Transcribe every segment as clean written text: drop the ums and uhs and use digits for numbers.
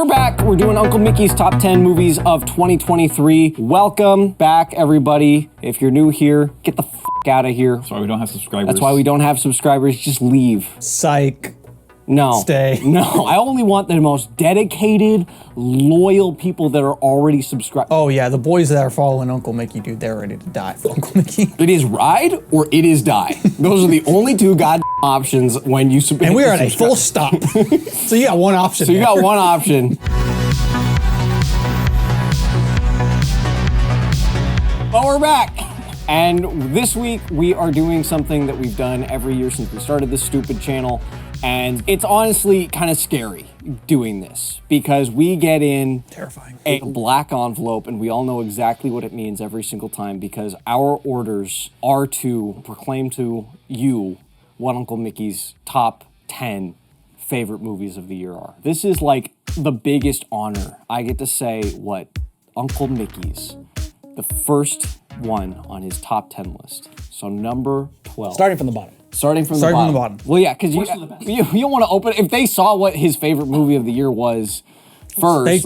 we're back. We're doing Uncle Mickey's top 10 movies of 2023. Welcome back, everybody. If you're new here, get the f*** out of here. That's why we don't have subscribers. That's why we don't have subscribers. Just leave. Psych. No. Stay. No. I only want the most dedicated, loyal people that are already subscribed. Oh yeah, the boys that are following Uncle Mickey, dude, they're ready to die for Uncle Mickey. It is ride or it is die. Those are the only two goddamn options when you subscribe. And we are at a full stop. So you got one option. So you got one option. But we're back. And this week we are doing something that we've done every year since we started this stupid channel. And it's honestly kind of scary doing this because we get in terrifying a black envelope and we all know exactly what it means every single time because our orders are to proclaim to you what Uncle Mickey's top 10 favorite movies of the year are. This is like the biggest honor. I get to say what Uncle Mickey's, the first one on his top 10 list. So number 12. Starting from the bottom. Starting from the bottom. Well, yeah, because you don't want to open it. If they saw what his favorite movie of the year was first,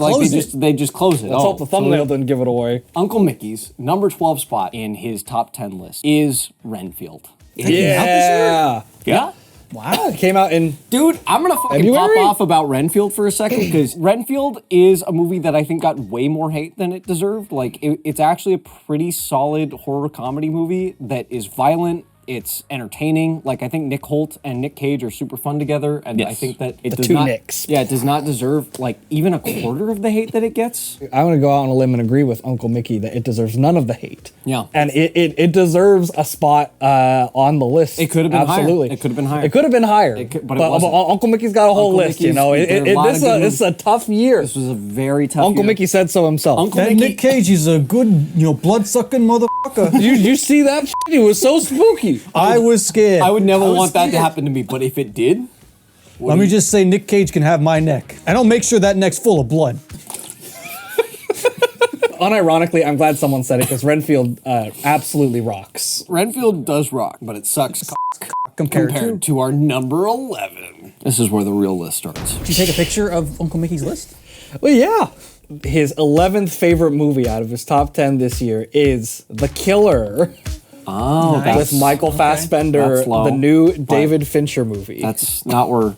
they just close it. Let's hope the thumbnail didn't give it away. Uncle Mickey's number 12 spot in his top 10 list is Renfield. Yeah. Yeah. Wow. It came out in... Dude, I'm going to fucking pop off about Renfield for a second because Renfield is a movie that I think got way more hate than it deserved. Like, it's actually a pretty solid horror comedy movie that is violent. It's entertaining. Like, I think Nick Holt and Nick Cage are super fun together. And I think that it does not... Nicks. Yeah, it does not deserve, like, even a quarter of the hate that it gets. I'm going to go out on a limb and agree with Uncle Mickey that it deserves none of the hate. Yeah. And it deserves a spot on the list. It could have been Absolutely. higher. It could have been higher. It could have been higher. But Uncle Mickey's got a whole list, you know. This is a tough year. This was a very tough Uncle year. Mickey said so himself. Nick Cage is a good, blood-sucking motherfucker. you see that shit? He was so spooky. I was scared. I would never want that to happen to me, but if it did... Let me just say Nick Cage can have my neck. And I'll make sure that neck's full of blood. Unironically, I'm glad someone said it because Renfield absolutely rocks. Renfield does rock, but it sucks Compared to our number 11. This is where the real list starts. Did you take a picture of Uncle Mickey's list? Well, yeah. His 11th favorite movie out of his top 10 this year is The Killer. Oh, with Michael Fassbender, the new David Fincher movie. That's not where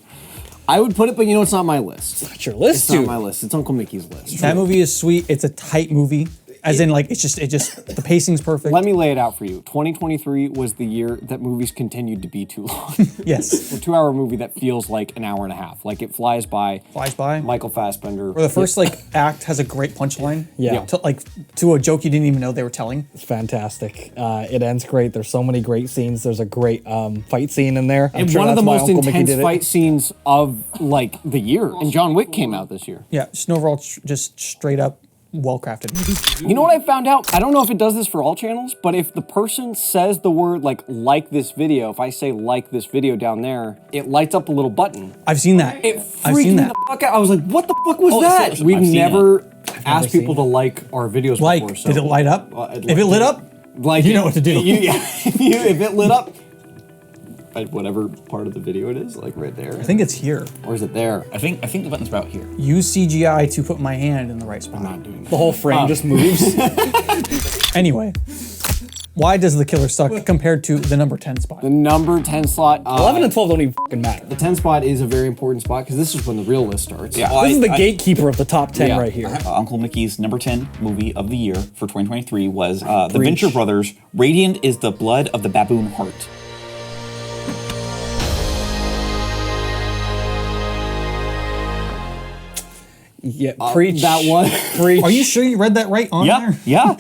I would put it, but you know, it's not my list. It's not your list, It's not my list. It's Uncle Mickey's list. That movie is sweet. It's a tight movie. As in, like, it just, the pacing's perfect. Let me lay it out for you. 2023 was the year that movies continued to be too long. Yes. A 2-hour movie that feels like an hour and a half. Like, it flies by. Flies by. Michael Fassbender. Or the first, act has a great punchline. Yeah. To a joke you didn't even know they were telling. It's fantastic. It ends great. There's so many great scenes. There's a great fight scene in there. And one of the most intense fight scenes of, like, the year. And John Wick came out this year. Yeah, just an overall, just straight up well-crafted movie. You know what I found out? I don't know if it does this for all channels, but if the person says the word like this video, if I say like this video down there, it lights up a little button. I've seen that. It freaked me the fuck out. I was like, what the fuck was that? We've never asked people to like our videos before. So. Did it light up? If it lit up, like you know what to do. If it lit up, whatever part of the video it is, like right there. I think it's here. Or is it there? I think the button's about here. Use CGI to put my hand in the right spot. I'm not doing that. The whole frame just moves. Anyway, why does The Killer suck compared to the number 10 spot? The number 10 slot. 11 and 12 don't even fucking matter. The 10 spot is a very important spot because this is when the real list starts. Yeah. This is the gatekeeper of the top 10 right here. Uncle Mickey's number 10 movie of the year for 2023 was The Venture Brothers. Radiant is the blood of the baboon heart. Yeah, preach. That one. Preach. Are you sure you read that right on there? Yeah.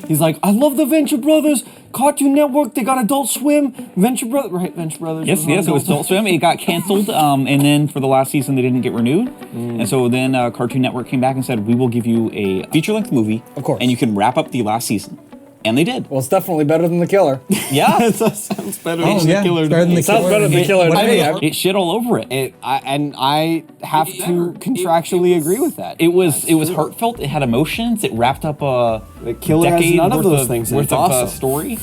He's like, I love the Venture Brothers, Cartoon Network, they got Adult Swim, Venture Brothers, right, Venture Brothers. Yes, it was Adult Swim. It got canceled, and then for the last season, they didn't get renewed. And so then Cartoon Network came back and said, we will give you a feature-length movie. Of course. And you can wrap up the last season. And they did. Well, it's definitely better than The Killer. Yeah. That sounds better Oh, than yeah. the Killer. Better than The Sounds Killer. better than The Killer to me. It shit all over it. I have to contractually agree with that. It was heartfelt. It had emotions. It wrapped up a The Killer has decade none of worth those things. worth It's of awesome. story.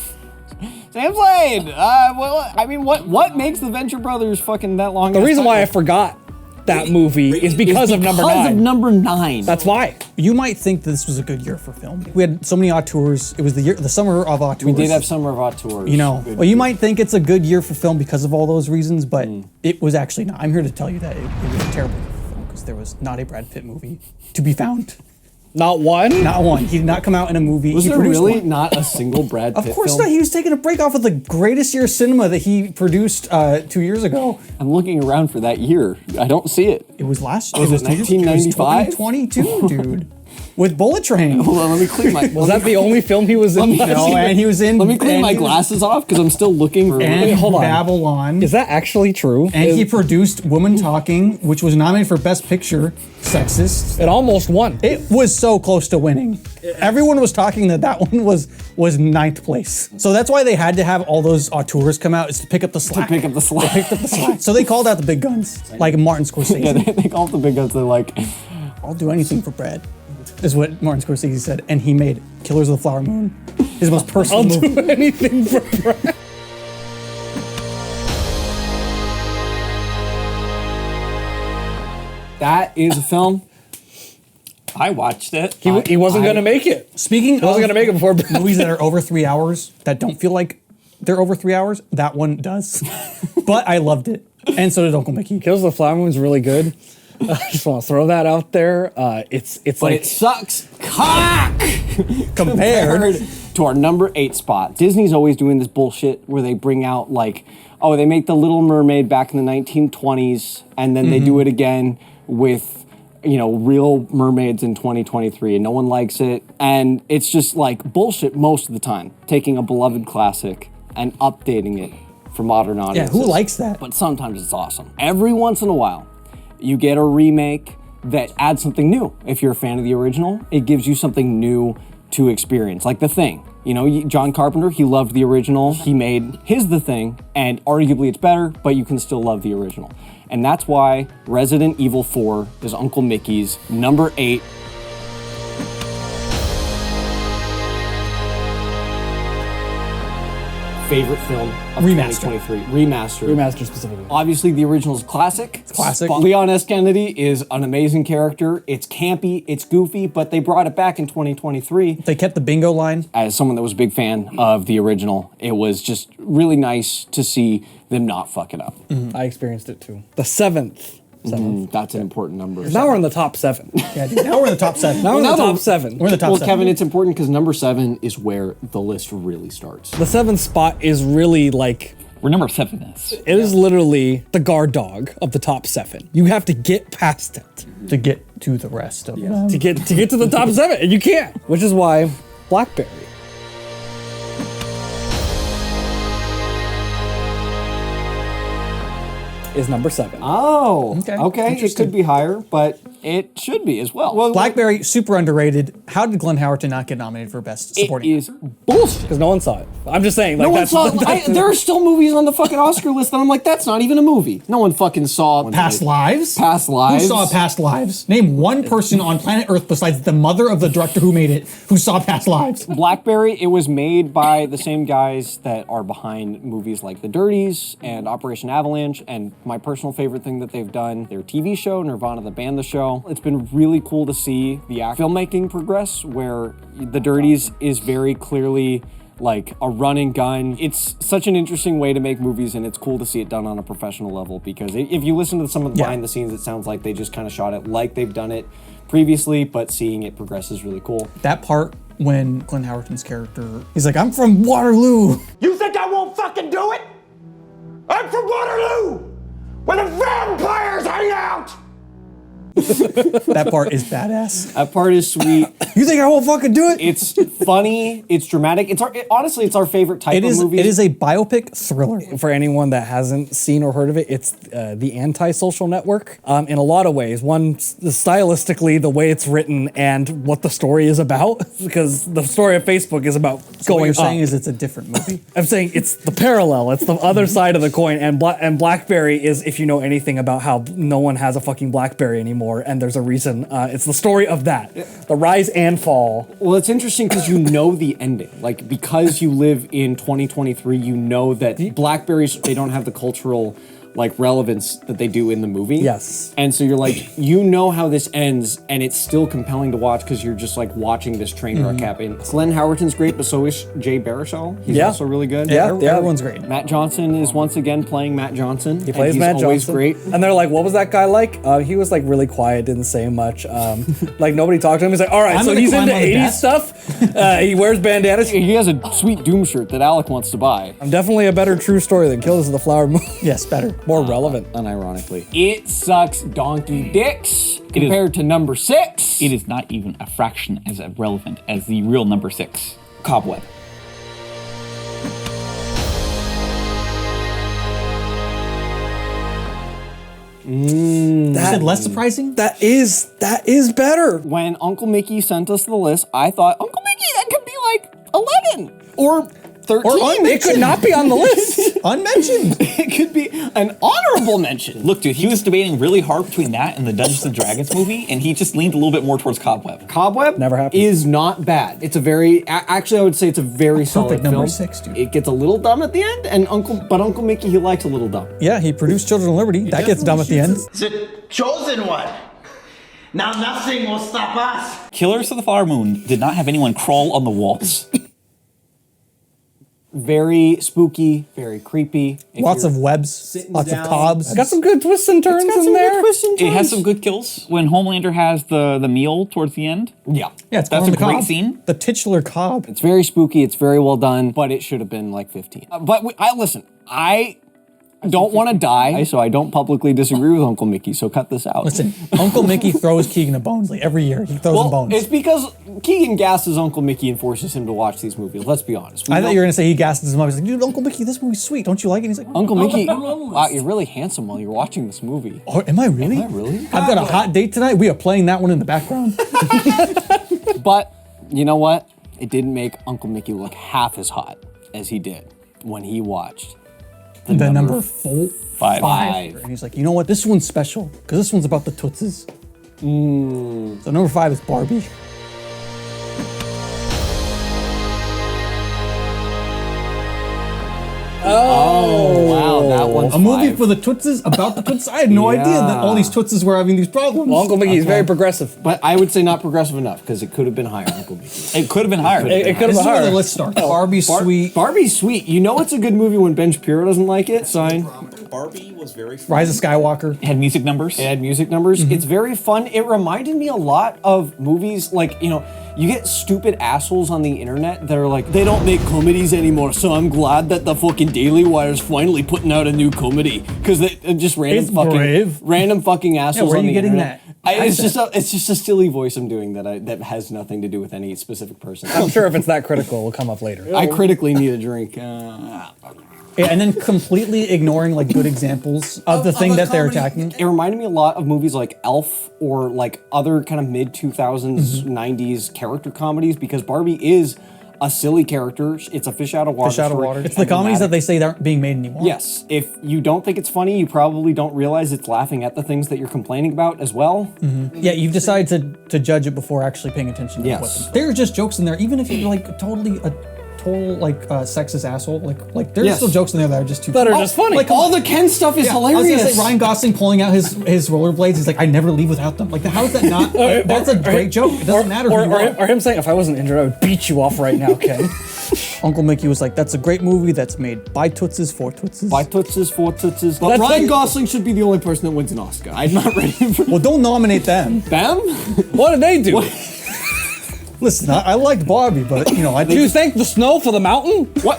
Sam Slade. Well, I mean, what makes the Venture Brothers fucking that long? The reason why I forgot that movie is because of number 9. Because of number 9. That's why. You might think that this was a good year for film. We had so many auteurs. It was the summer of auteurs. We did have Summer of Auteurs. You know, well, you might think it's a good year for film because of all those reasons, but it was actually not. I'm here to tell you that it was a terrible year for film because there was not a Brad Pitt movie to be found. Not one? Not one. He did not come out in a movie. Was he there produced really one. not a single Brad Pitt Of course film? not. He was taking a break off of the greatest year of cinema that he produced 2 years ago. I'm looking around for that year. I don't see it. It was last. Was it 1995? 2022, dude. With Bullet Train. Hold on, let me clean my. Was that the only film he was in? No, and he was in. Let me clean and my he was- glasses off because I'm still looking for. And hold on. Babylon. Is that actually true? And he produced Woman Talking, which was nominated for Best Picture. Sexist. It almost won. It was so close to winning. Everyone was talking that one was ninth place. So that's why they had to have all those auteurs come out, is to pick up the slack. pick up the slack. They picked up the slack. So they called out the big guns, like Martin Scorsese. Yeah, they call it the big guns. They're like, I'll do anything for Brad, is what Martin Scorsese said. And he made Killers of the Flower Moon his most personal I'll movie. do anything for Brad. that is a film. I watched it. He wasn't going to make it. Speaking He wasn't going to make it before Brad. movies that are over 3 hours, that don't feel like they're over 3 hours, that one does. But I loved it. And so did Uncle Mickey. Kills of the Flower Moon's really good. I just want to throw that out there. It's But like it sucks cock Compared to our number 8 spot. Disney's always doing this bullshit where they bring out like, oh, they make The Little Mermaid back in the 1920s, and then they do it again with, you know, real mermaids in 2023, and no one likes it. And it's just like bullshit most of the time, taking a beloved classic and updating it for modern Yeah, audiences. who likes that? But sometimes it's awesome. Every once in a while, you get a remake that adds something new. If you're a fan of the original, it gives you something new to experience, like The Thing. You know, John Carpenter, he loved the original. He made his The Thing, and arguably it's better, but you can still love the original. And that's why Resident Evil 4 is Uncle Mickey's number 8. Favorite film of Remaster. 2023. Remastered. remaster specifically. Obviously, the original is classic. It's classic. Leon S. Kennedy is an amazing character. It's campy, it's goofy, but they brought it back in 2023. They kept the bingo line. As someone that was a big fan of the original, it was just really nice to see them not fuck it up. I experienced it too. The seventh. That's an important number. Now we're in the top 7. Yeah, dude, now we're in the top 7. Now we're in the now top the- 7. We're in the top Well, 7. Kevin, it's important because number 7 is where the list really starts. The 7th spot is really like, We're number 7 is. it is literally the guard dog of the top 7. You have to get past it to get to the rest of them. to get to the top 7, and you can't. Which is why Blackberry. Is number 7. Oh, Okay, okay. It interesting. could be higher, but it should be as well. Blackberry, super underrated. How did Glenn Howerton not get nominated for Best it Supporting? is bullshit. Because no one saw it. I'm just saying. Like, No one that's, saw. that's- There are still movies on the fucking Oscar list that I'm like, that's not even a movie. No one fucking saw Past Lives? Past Lives. Who saw Past Lives? Name one person on planet Earth besides the mother of the director who made it who saw Past Lives. Blackberry. It was made by the same guys that are behind movies like The Dirties and Operation Avalanche, and my personal favorite thing that they've done, their TV show, Nirvana the Band the Show. It's been really cool to see the filmmaking progress, where The Dirties is very clearly like a run and gun. It's such an interesting way to make movies, and it's cool to see it done on a professional level, because if you listen to some of the behind the scenes, it sounds like they just kind of shot it like they've done it previously, but seeing it progress is really cool. That part when Glenn Howerton's character, he's like, I'm from Waterloo. You think I won't fucking do it? I'm from Waterloo, where the vampires hang out! That part is badass. That part is sweet. You think I won't fucking do it? It's funny. It's dramatic. Honestly, it's our favorite type It is. of movie. It is a biopic thriller. For anyone that hasn't seen or heard of it, it's the Anti-Social Network. In a lot of ways, one stylistically, the way it's written, and what the story is about. Because the story of Facebook is about What going you're up. saying is it's a different movie. I'm saying it's the parallel. It's the other side of the coin. And BlackBerry is, if you know anything about how no one has a fucking BlackBerry anymore, and there's a reason. It's the story of that, the rise and fall. Well, it's interesting because you know the ending. Like, because you live in 2023, you know that Blackberries, they don't have the cultural like relevance that they do in the movie. Yes. And so you're like, you know how this ends, and it's still compelling to watch because you're just like watching this train wreck happen. Glenn Howerton's great, but so is Jay Baruchel. He's also really good. Yeah, Everyone's great. Matt Johnson is once again playing Matt Johnson. He plays and he's Matt always Johnson. great. And they're like, what was that guy like? He was like really quiet, didn't say much. Like nobody talked to him. He's like, all right, I'm so gonna he's climb into on the 80s desk. stuff. He wears bandanas. He has a sweet Doom shirt that Alec wants to buy. I'm definitely a better true story than Killers of the Flower Moon. Yes, better. More relevant. Unironically. It sucks donkey dicks compared to number 6. It is not even a fraction as relevant as the real number 6, Cobweb. You said less surprising? That is better. When Uncle Mickey sent us the list, I thought, Uncle Mickey, that could be like 11 or 13. It could not be on the list. Unmentioned. It could be an honorable mention. Look, dude, he was debating really hard between that and the Dungeons and Dragons movie, and he just leaned a little bit more towards Cobweb. Cobweb Never happened. is not bad. It's a very, actually, I would say it's a very solid number film. 6, dude. It gets a little dumb at the end, and Uncle Mickey, he likes a little dumb. Yeah, he produced Children of Liberty. That gets dumb at the end. The chosen one. Now nothing will stop us. Killers of the Flower Moon did not have anyone crawl on the walls. Very spooky, very creepy. If Lots you're of webs, sitting lots down- of cobs. Got some good twists and turns got in some there. good twists and It has turns. some good kills. When Homelander has the meal towards the end, Yeah. Yeah, it's That's on a the great cob. scene. The titular cob. It's very spooky. It's very well done, but it should have been like 15. Listen. I don't want to die, so I don't publicly disagree with Uncle Mickey. So cut this out. Listen, Uncle Mickey throws Keegan a bones. Like every year, he throws him bones. it's because Keegan gasses Uncle Mickey and forces him to watch these movies. Let's be honest. I thought you were gonna say he gasses his mom. He's like, dude, Uncle Mickey, this movie's sweet. Don't you like it? He's like, Uncle Mickey, wow, you're really handsome while you're watching this movie. oh, am I really? Am I really? I've got a hot date tonight. We are playing that one in the background. But you know what? It didn't make Uncle Mickey look half as hot as he did when he watched the number 4, 5. 5. And he's like, you know what? This one's special because this one's about the Tootses. So number 5 is Barbie. Oh, wow, that one's A movie 5. for the Tootses about the Tootses. I had no idea that all these Tootses were having these problems. Well, Uncle Mickey is very progressive. But I would say not progressive enough because it could have been higher, Uncle Mickey. It could have been higher. It could This have is where the been list starts. Barbie's sweet. Barbie's sweet. You know it's a good movie when Ben Shapiro doesn't like it. Sign. Barbie was very fun. Rise of Skywalker. It had music numbers. It had music numbers. It's very fun. It reminded me a lot of movies like, you get stupid assholes on the internet that are like, they don't make comedies anymore, so I'm glad that the fucking Daily Wire's finally putting out a new comedy. Because they just It's brave. random fucking assholes where are on you the getting internet. that? It's just a silly voice I'm doing that has nothing to do with any specific person. I'm sure if it's that critical, it'll come up later. I critically need a drink. Yeah, and then completely ignoring like good examples of the thing that they're attacking. It reminded me a lot of movies like Elf or like other kind of mid 2000s, 90s character comedies because Barbie is a silly character. It's a fish out of water. Fish out of story. water. It's the comedies that they say aren't being made anymore. Yes. If you don't think it's funny, you probably don't realize it's laughing at the things that you're complaining about as well. Yeah, you've decided to judge it before actually paying attention to Yes. there are just jokes in there, even if you're like totally a total sexist asshole. Like there's Yes. still jokes in there that are just too That are just funny. Like All the Ken stuff is I was gonna hilarious. say Ryan Gosling pulling out his rollerblades. He's like, I never leave without them. Like, how is that not? That's a great joke. It doesn't matter who you are. Or him saying, if I wasn't injured, I would beat you off right now, Ken. Uncle Mickey was like, that's a great movie that's made by Tootses for Tootses. By Tootsies, for Tootsies. But That's Ryan like- Gosling should be the only person that wins an Oscar. I'm not ready for Well, don't nominate them. them. What did they do? Listen, I liked Barbie, but I Do you think thank the snow for the mountain? What?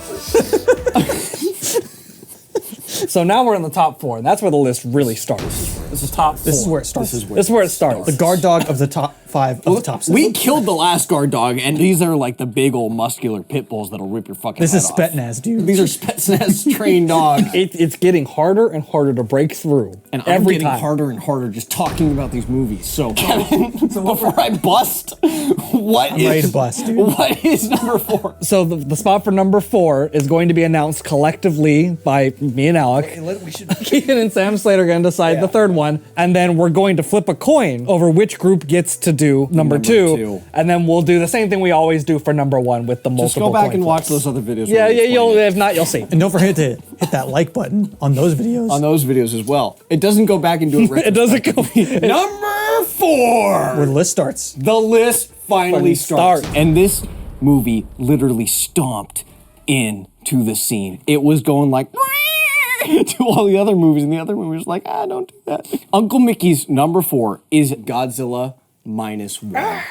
So now we're in the top 4, and that's where the list really starts. This is top 4. this is where it starts. This is This is where it starts. the guard dog of the top 5 of the top 7. We killed the last guard dog, and these are like the big old muscular pit bulls that'll rip your fucking This head is off. Spetsnaz, dude. These are Spetsnaz trained dogs. It's getting harder and harder to break through. And I'm every getting time. harder and harder just talking about these movies. So, Kevin, before I bust What I'm ready to bust, dude. What is number 4? So the spot for number 4 is going to be announced collectively by me and Alec. Keegan and Sam Slade are going to decide the third one, and then we're going to flip a coin over which group gets to do number two, and then we'll do the same thing we always do for number 1 with the multiple. Just go back coin and watch flips. those other videos. Yeah, where we explain it. if not, you'll see. And don't forget to hit that like button on those videos. On those videos as well. It doesn't go back and do it. It doesn't go. Number 4. Where the list starts. The list finally starts. starts. And this movie literally stomped into the scene. It was going like to all the other movies, and the other movies were like, don't do that. Uncle Mickey's number 4 is Godzilla minus 1.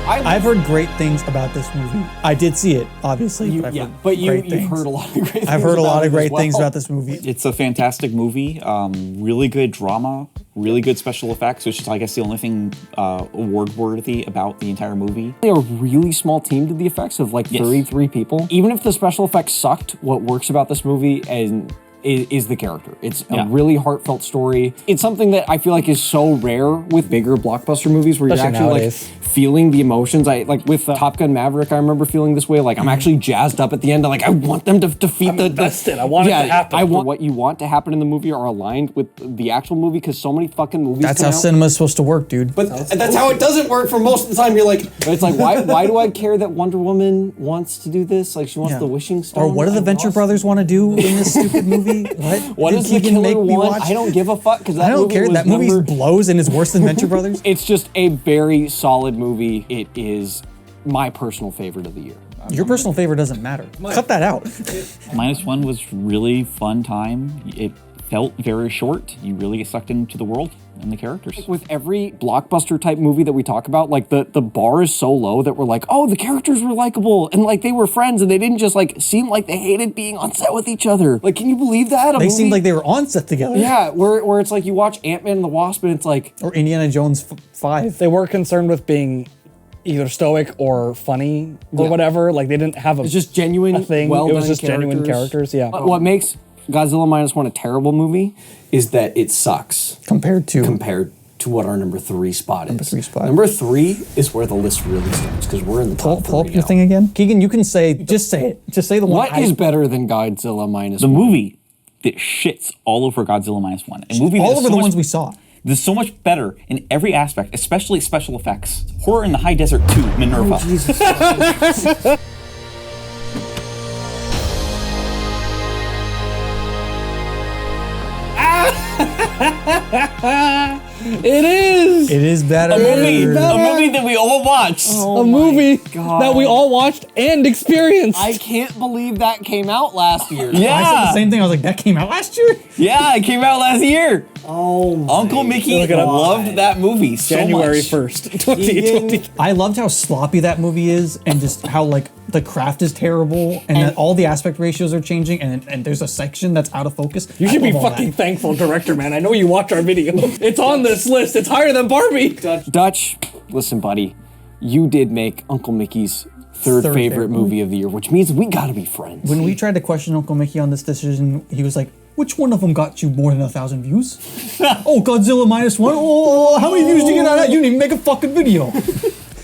I've heard great things about this movie. I did see it, obviously. But I've heard great you've things. heard a lot of great things. I've heard a lot about of it great as well. things about this movie. It's a fantastic movie. Really good drama. Really good special effects, which is, I guess, the only thing award-worthy about the entire movie. A really small team did the effects of like 33 people. Even if the special effects sucked, what works about this movie is the character. It's a really heartfelt story. It's something that I feel like is so rare with bigger blockbuster movies where you're Especially actually nowadays. like feeling the emotions. I like with Top Gun Maverick, I remember feeling this way. Like I'm actually jazzed up at the end. Like I want them to defeat the invested. I want it to happen. I want what you want to happen in the movie are aligned with the actual movie because so many fucking movies That's come how out. cinema's supposed to work, dude. But that's how it doesn't work for most of the time. You're like, but it's like, why do I care that Wonder Woman wants to do this? Like she wants the wishing stone. Or what do the Venture Brothers want to do in this stupid movie? What What did does the Keegan killer make me want? watch? I don't give a fuck because I don't care. That movie blows and is worse than Venture Brothers. It's just a very solid movie. It is my personal favorite of the year. Your personal favorite doesn't matter. Cut that out. -1 was really fun time. It felt very short. You really get sucked into the world and the characters. With every blockbuster type movie that we talk about, like the bar is so low that we're like, oh, the characters were likable and like they were friends and they didn't just like seem like they hated being on set with each other. Like, can you believe that? They seemed like they were on set together. Yeah, where it's like you watch Ant-Man and the Wasp and it's like, Or Indiana Jones 5. They were concerned with being either stoic or funny or whatever. Like they didn't have it's just genuine, thing. well It was just genuine characters. Yeah. What makes Godzilla -1 a terrible movie is that it sucks Compared to what our number 3 spot is. Number 3 spot. Number 3 is where the list really starts because we're in the top pull up 3 your now. thing again. Keegan, you can say, just say it. Just say the one. What is better than Godzilla -1? The movie that shits all over Godzilla -1. A movie all that's over so the much- ones we saw. That's so much better in every aspect, especially special effects. Horror in the High Desert 2, Minerva. It is It is better. A movie that we all watched. a movie that we all watched and experienced. I can't believe that came out last year. I said the Yeah, same thing. I was like, that came out last year? yeah, it came out last year. Oh my Uncle Mickey Look it up. loved that movie so January much. 1st, 2020. I loved how sloppy that movie is and just how like the craft is terrible and that all the aspect ratios are changing and there's a section that's out of focus. You should I be love all fucking that. thankful, director, man. I know you watch our video. It's on this list. It's higher than Barbie. Dutch, listen, buddy, you did make Uncle Mickey's third Third favorite favorite movie of the year, which means we gotta be friends. When we tried to question Uncle Mickey on this decision, he was like, which one of them got you more than 1,000 views? Oh, Godzilla -1? Oh, how many views did you get out of that? You didn't even make a fucking video.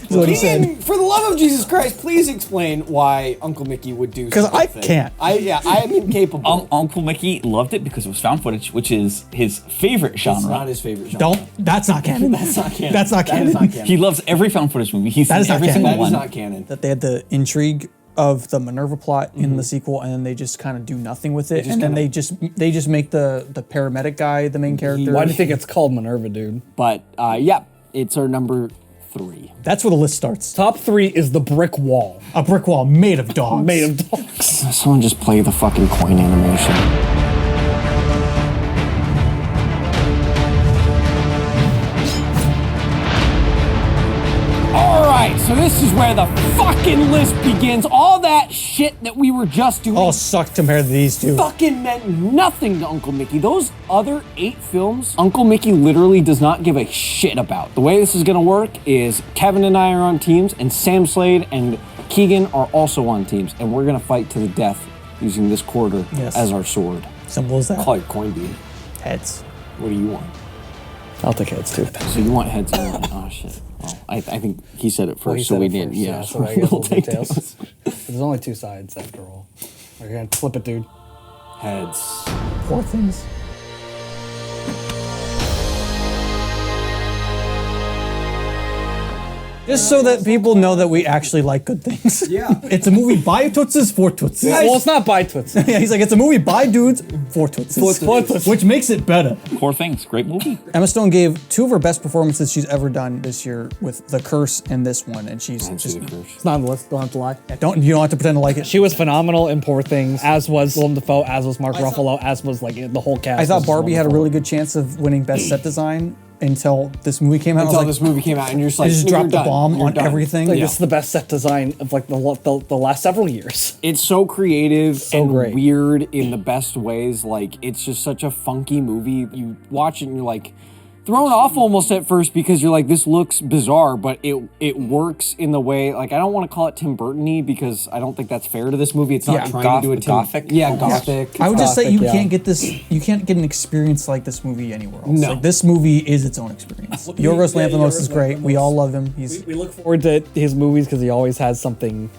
That's what he said. Keegan, for the love of Jesus Christ, please explain why Uncle Mickey would do 'Cause I something. can't. I am incapable. Uncle Mickey loved it because it was found footage, which is his favorite It's genre. not his favorite genre. Don't. That's not canon. That's not canon. That's not That canon. is not canon. He loves every found footage movie. He's That seen is not every canon. single That is one. not canon. That they had the intrigue of the Minerva plot in the sequel, and then they just kind of do nothing with it, just and then kinda- they just make the paramedic guy the main character. Why do you think it's called Minerva, dude? But yeah, it's our number 3. That's where the list starts. Top 3 is the brick wall. A brick wall made of dogs. Made of dogs. Someone just play the fucking coin animation. Alright, so this is where the fucking list begins. All that shit that we were just doing all sucked compared to these two. fucking meant nothing to Uncle Mickey. Those other 8 films, Uncle Mickey literally does not give a shit about. The way this is gonna work is Kevin and I are on teams, and Sam Slade and Keegan are also on teams, and we're gonna fight to the death using this quarter Yes. as our sword. Simple as that. Call your coin beam. Heads. What do you want? I'll take heads too. So you want heads and one. Oh shit. Well, I think he said it first, Well, he so said we it did. first, Yeah. so I guess we'll take take tails. tails. There's only two sides after all. We're gonna flip it, dude. Heads. Poor things. Just so that people know that we actually like good things. Yeah. It's a movie by Tootses for Tootses. Well, it's not by Toots. Yeah, he's like, it's a movie by dudes for Tootses. For Toots. Which makes it better. Poor Things, great movie. Emma Stone gave two of her best performances she's ever done this year with The Curse and this one, and she's just It's not on the list. Don't have to lie. you don't have to pretend to like it. She was phenomenal in Poor Things, as was Willem Dafoe, as was Mark Ruffalo, as was like the whole cast. I thought was Barbie had a wonderful. really good chance of winning best set design until this movie came out. Until I was this movie came out, and you're just like, they just "You're dropped the done. bomb You're on done." everything. Like, this is the best set design of like the last several years. It's so creative and great. weird in the best ways. Like, it's just such a funky movie. You watch it and you're like thrown off almost at first because you're like, this looks bizarre, but it works in the way, like, I don't want to call it Tim Burton-y because I don't think that's fair to this movie. It's not Yeah. trying to do a Gothic? Yeah, gothic. I would just say Gothic, you yeah. can't get this. You can't get an experience like this movie anywhere else. No. Like, this movie is its own experience. Yorgos Lanthimos is great. We all love him. He's We look forward to his movies because he always has something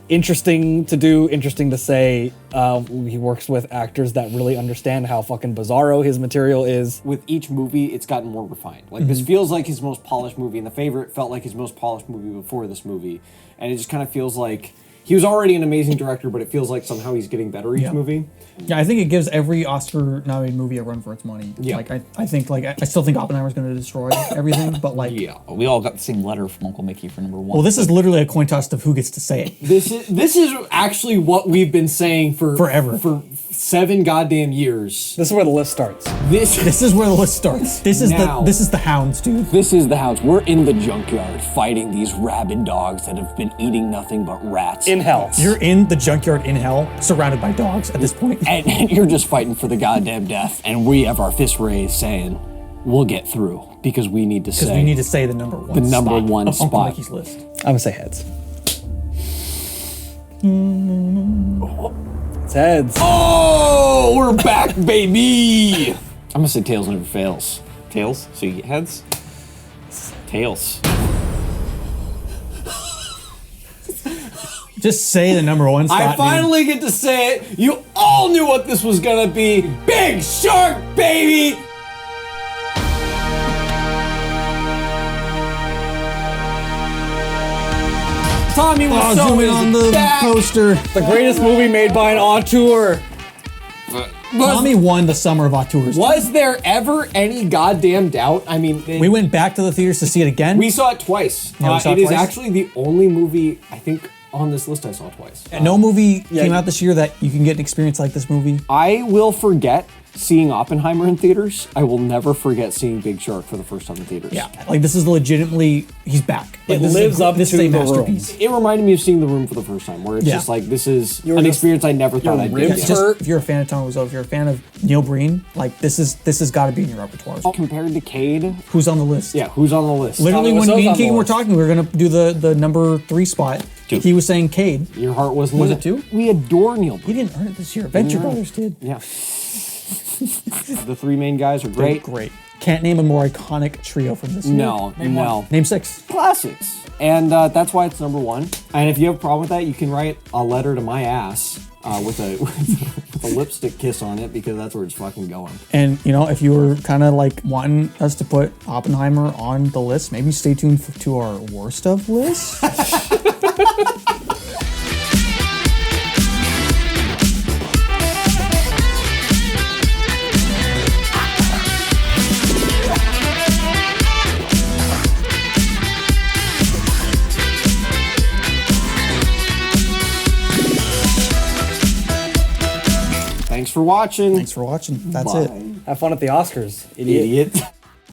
interesting to do, interesting to say. He works with actors that really understand how fucking bizarro his material is. With each movie, it's gotten more refined. Like, this feels like his most polished movie, and The Favorite felt like his most polished movie before this movie. And it just kind of feels like he was already an amazing director, but it feels like somehow he's getting better each Yeah. movie. yeah. I think it gives every Oscar-nominated movie a run for its money. Yeah. Like I think I still think Oppenheimer's going to destroy everything, but like. Yeah. We all got the same letter from Uncle Mickey for number 1. Well, this is literally a coin toss of who gets to say it. This is actually what we've been saying for Forever. for 7 goddamn years. This is where the list starts. This is where the list starts. This is Now. the hounds, dude. This is the house. We're in the junkyard fighting these rabid dogs that have been eating nothing but rats. In hell. You're in the junkyard in hell, surrounded by dogs at this point. And you're just fighting for the goddamn death. And we have our fists raised saying, we'll get through because we need to Because say we need to say the number one. the number spot one of Uncle spot. Mickey's list. I'm gonna say heads. It's heads. Oh, we're back, baby. I'm gonna say tails never fails. Tails, so you get heads. Tails. Just say the number one spot. I dude. finally get to say it. You all knew what this was gonna be. Big Shark, baby. Tommy was so zoom in on the back. poster. The greatest movie made by an auteur. Tommy won the summer of auteurs. Was there ever any goddamn doubt? I mean, We went back to the theaters to see it again. we saw it twice. Yeah, we saw it it is twice. actually the only movie I think on this list I saw twice. And no movie came out this year that you can get an experience like this movie. I will forget seeing Oppenheimer in theaters. I will never forget seeing Big Shark for the first time in theaters. Yeah, like this is legitimately, he's back. Like, It this is lives up this to is a The Room. masterpiece. It reminded me of seeing The Room for the first time, where it's Yeah. just like, this is You're an just- experience I never thought I'd ribs get. hurt. If you're a fan of Tommy Wiseau, if you're a fan of Neil Breen, like this has got to be in your repertoire. Compared to Cade, Who's on the list? yeah, who's on the list? Literally, Tommy when Wiseau's me on and the Keegan were list. talking, we were gonna do the number 3 spot. He was saying Cade. Your heart wasn't Was in it two? We adore Neil He Breen. didn't earn it this year. Venture Brothers did. Yeah. The 3 main guys are great. Great. Can't name a more iconic trio from this year. No, no. Name 6. Classics. And that's why it's number 1. And if you have a problem with that, you can write a letter to my ass with a lipstick kiss on it, because that's where it's fucking going. And you know, if you were kind of like wanting us to put Oppenheimer on the list, maybe stay tuned to our worst of list. Thanks for watching. Thanks for watching. That's Bye. it. Have fun at the Oscars, idiot. Idiot.